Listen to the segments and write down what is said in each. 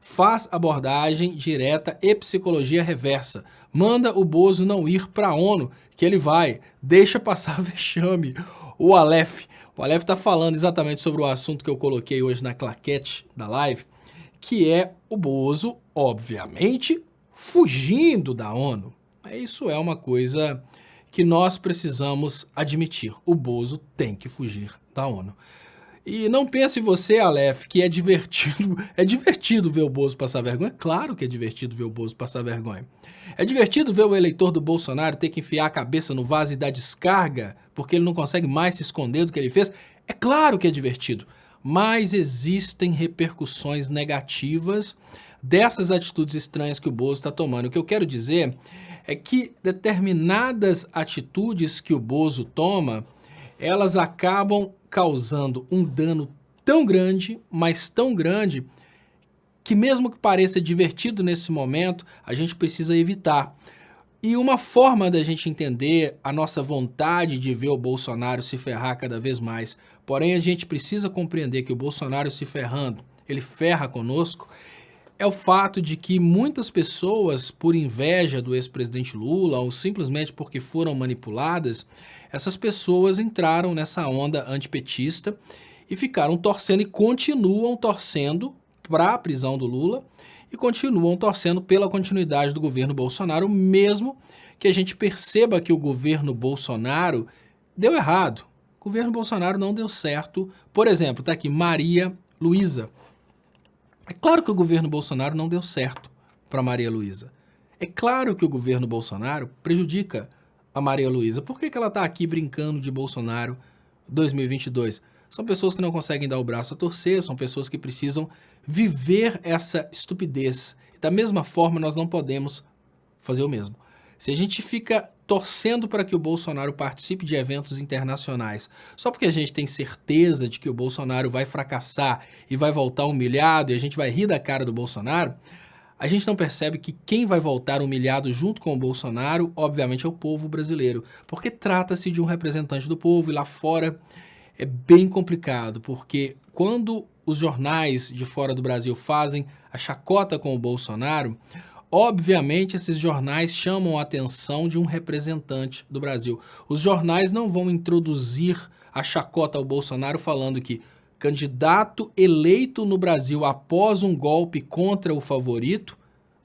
Faz abordagem direta e psicologia reversa. Manda o Bozo não ir para a ONU, que ele vai. Deixa passar vexame. O Aleph está falando exatamente sobre o assunto que eu coloquei hoje na claquete da live, que é o Bozo, obviamente, fugindo da ONU. Isso é uma coisa que nós precisamos admitir. O Bozo tem que fugir da ONU. E não pense você, Aleph, que é divertido ver o Bozo passar vergonha. Claro que é divertido ver o Bozo passar vergonha. É divertido ver o eleitor do Bolsonaro ter que enfiar a cabeça no vaso e dar descarga porque ele não consegue mais se esconder do que ele fez. É claro que é divertido, mas existem repercussões negativas dessas atitudes estranhas que o Bozo está tomando. O que eu quero dizer é que determinadas atitudes que o Bozo toma, elas acabam causando um dano tão grande, mas tão grande, que mesmo que pareça divertido nesse momento, a gente precisa evitar. E uma forma da gente entender a nossa vontade de ver o Bolsonaro se ferrar cada vez mais, porém a gente precisa compreender que o Bolsonaro se ferrando, ele ferra conosco, é o fato de que muitas pessoas, por inveja do ex-presidente Lula ou simplesmente porque foram manipuladas, essas pessoas entraram nessa onda antipetista e ficaram torcendo e continuam torcendo para a prisão do Lula e continuam torcendo pela continuidade do governo Bolsonaro, mesmo que a gente perceba que o governo Bolsonaro deu errado. O governo Bolsonaro não deu certo. Por exemplo, está aqui Maria Luísa. É claro que o governo Bolsonaro não deu certo para Maria Luísa. É claro que o governo Bolsonaro prejudica a Maria Luísa. Por que ela está aqui brincando de Bolsonaro 2022? São pessoas que não conseguem dar o braço a torcer, são pessoas que precisam viver essa estupidez. Da mesma forma, nós não podemos fazer o mesmo. Se a gente fica torcendo para que o Bolsonaro participe de eventos internacionais, só porque a gente tem certeza de que o Bolsonaro vai fracassar e vai voltar humilhado e a gente vai rir da cara do Bolsonaro, a gente não percebe que quem vai voltar humilhado junto com o Bolsonaro, obviamente, é o povo brasileiro, porque trata-se de um representante do povo e lá fora é bem complicado, porque quando os jornais de fora do Brasil fazem a chacota com o Bolsonaro, obviamente esses jornais chamam a atenção de um representante do Brasil. Os jornais não vão introduzir a chacota ao Bolsonaro falando que candidato eleito no Brasil após um golpe contra o favorito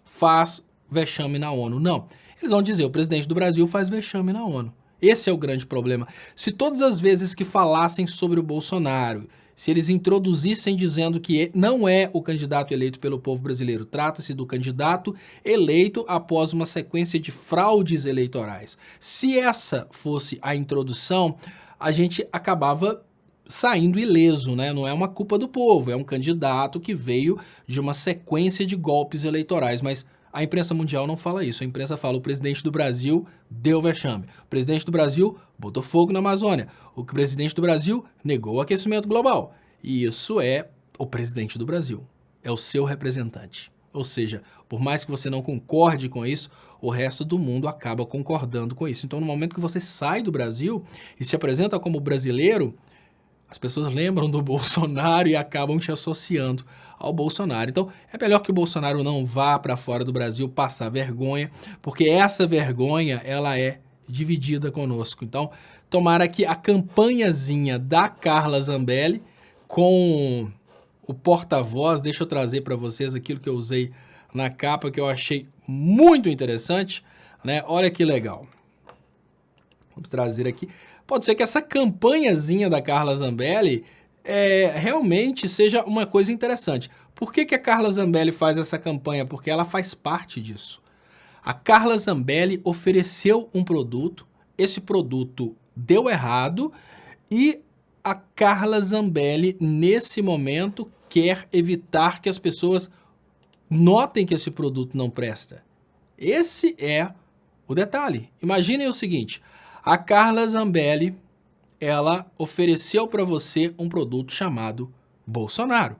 faz vexame na ONU. Não, eles vão dizer o presidente do Brasil faz vexame na ONU. Esse é o grande problema. Se todas as vezes que falassem sobre o Bolsonaro, se eles introduzissem dizendo que não é o candidato eleito pelo povo brasileiro, trata-se do candidato eleito após uma sequência de fraudes eleitorais. Se essa fosse a introdução, a gente acabava saindo ileso, né? Não é uma culpa do povo, é um candidato que veio de uma sequência de golpes eleitorais, mas a imprensa mundial não fala isso. A imprensa fala o presidente do Brasil deu vexame. O presidente do Brasil botou fogo na Amazônia. O presidente do Brasil negou o aquecimento global. E isso é o presidente do Brasil. É o seu representante. Ou seja, por mais que você não concorde com isso, o resto do mundo acaba concordando com isso. Então, no momento que você sai do Brasil e se apresenta como brasileiro, as pessoas lembram do Bolsonaro e acabam te associando ao Bolsonaro. Então, é melhor que o Bolsonaro não vá para fora do Brasil passar vergonha, porque essa vergonha, ela é dividida conosco. Então, tomara que a campanhazinha da Carla Zambelli com o porta-voz, deixa eu trazer para vocês aquilo que eu usei na capa, que eu achei muito interessante, né? Olha que legal. Vamos trazer aqui. Pode ser que essa campanhazinha da Carla Zambelli realmente seja uma coisa interessante. Por que a Carla Zambelli faz essa campanha? Porque ela faz parte disso. A Carla Zambelli ofereceu um produto, esse produto deu errado e a Carla Zambelli, nesse momento, quer evitar que as pessoas notem que esse produto não presta. Esse é o detalhe. Imaginem o seguinte... A Carla Zambelli, ela ofereceu para você um produto chamado Bolsonaro.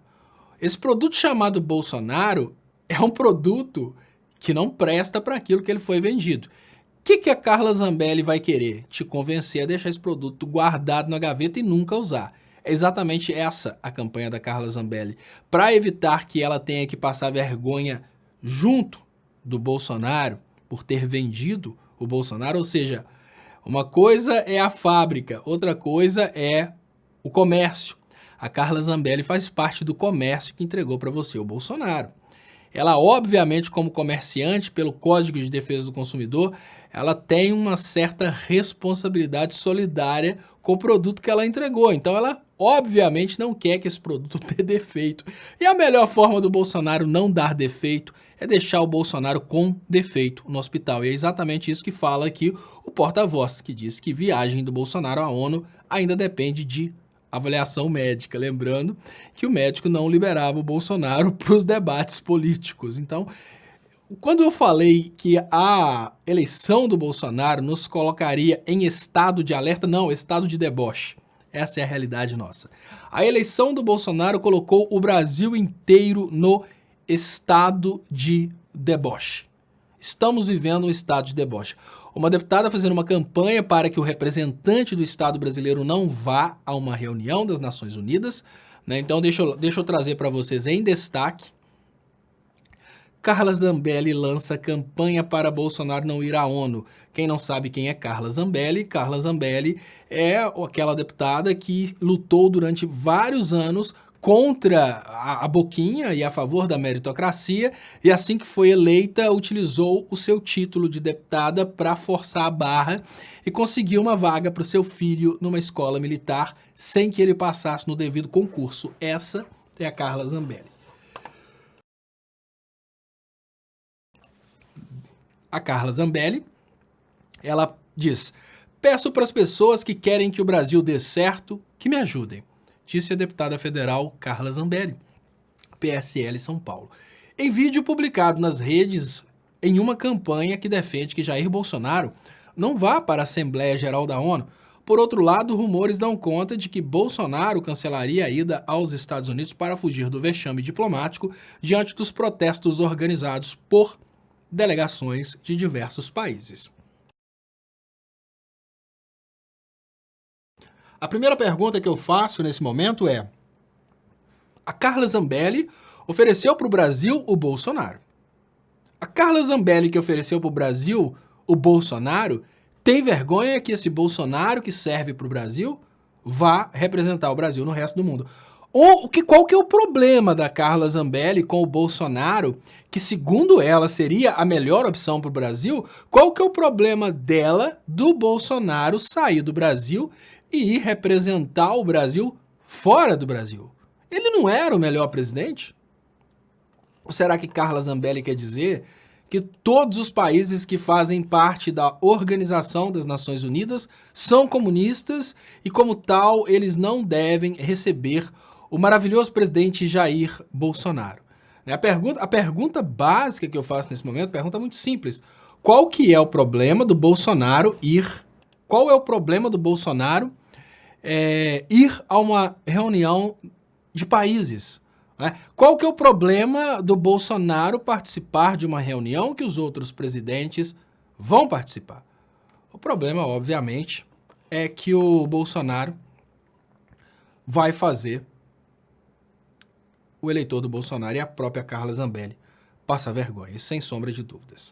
Esse produto chamado Bolsonaro é um produto que não presta para aquilo que ele foi vendido. O que a Carla Zambelli vai querer? Te convencer a deixar esse produto guardado na gaveta e nunca usar. É exatamente essa a campanha da Carla Zambelli. Para evitar que ela tenha que passar vergonha junto do Bolsonaro por ter vendido o Bolsonaro, ou seja, uma coisa é a fábrica, outra coisa é o comércio. A Carla Zambelli faz parte do comércio que entregou para você o Bolsonaro. Ela, obviamente, como comerciante, pelo Código de Defesa do Consumidor, ela tem uma certa responsabilidade solidária com o produto que ela entregou. Então, ela, obviamente, não quer que esse produto dê defeito. E a melhor forma do Bolsonaro não dar defeito é deixar o Bolsonaro com defeito no hospital. E é exatamente isso que fala aqui o porta-voz, que diz que viagem do Bolsonaro à ONU ainda depende de avaliação médica, lembrando que o médico não liberava o Bolsonaro para os debates políticos. Então, quando eu falei que a eleição do Bolsonaro nos colocaria em estado de alerta, não, estado de deboche. Essa é a realidade nossa. A eleição do Bolsonaro colocou o Brasil inteiro no estado de deboche. Estamos vivendo um estado de deboche. Uma deputada fazendo uma campanha para que o representante do Estado brasileiro não vá a uma reunião das Nações Unidas, né? Então, deixa eu trazer para vocês em destaque. Carla Zambelli lança campanha para Bolsonaro não ir à ONU. Quem não sabe quem é Carla Zambelli é aquela deputada que lutou durante vários anos contra a Boquinha e a favor da meritocracia, e assim que foi eleita, utilizou o seu título de deputada para forçar a barra e conseguiu uma vaga para o seu filho numa escola militar sem que ele passasse no devido concurso. Essa é a Carla Zambelli. A Carla Zambelli, ela diz: peço para as pessoas que querem que o Brasil dê certo que me ajudem, disse a deputada federal Carla Zambelli, PSL São Paulo, em vídeo publicado nas redes em uma campanha que defende que Jair Bolsonaro não vá para a Assembleia Geral da ONU. Por outro lado, rumores dão conta de que Bolsonaro cancelaria a ida aos Estados Unidos para fugir do vexame diplomático diante dos protestos organizados por delegações de diversos países. A primeira pergunta que eu faço nesse momento é: a Carla Zambelli ofereceu para o Brasil o Bolsonaro. A Carla Zambelli que ofereceu para o Brasil o Bolsonaro tem vergonha que esse Bolsonaro que serve para o Brasil vá representar o Brasil no resto do mundo? Qual que é o problema da Carla Zambelli com o Bolsonaro, que segundo ela seria a melhor opção para o Brasil? Qual que é o problema dela, do Bolsonaro, sair do Brasil e ir representar o Brasil fora do Brasil? Ele não era o melhor presidente? Ou será que Carla Zambelli quer dizer que todos os países que fazem parte da Organização das Nações Unidas são comunistas e, como tal, eles não devem receber o maravilhoso presidente Jair Bolsonaro? A pergunta básica que eu faço nesse momento, pergunta muito simples: qual que é o problema do Bolsonaro ir? Qual é o problema do Bolsonaro ir a uma reunião de países? Né? Qual que é o problema do Bolsonaro participar de uma reunião que os outros presidentes vão participar? O problema, obviamente, é que o Bolsonaro vai fazer o eleitor do Bolsonaro e a própria Carla Zambelli passar vergonha, sem sombra de dúvidas.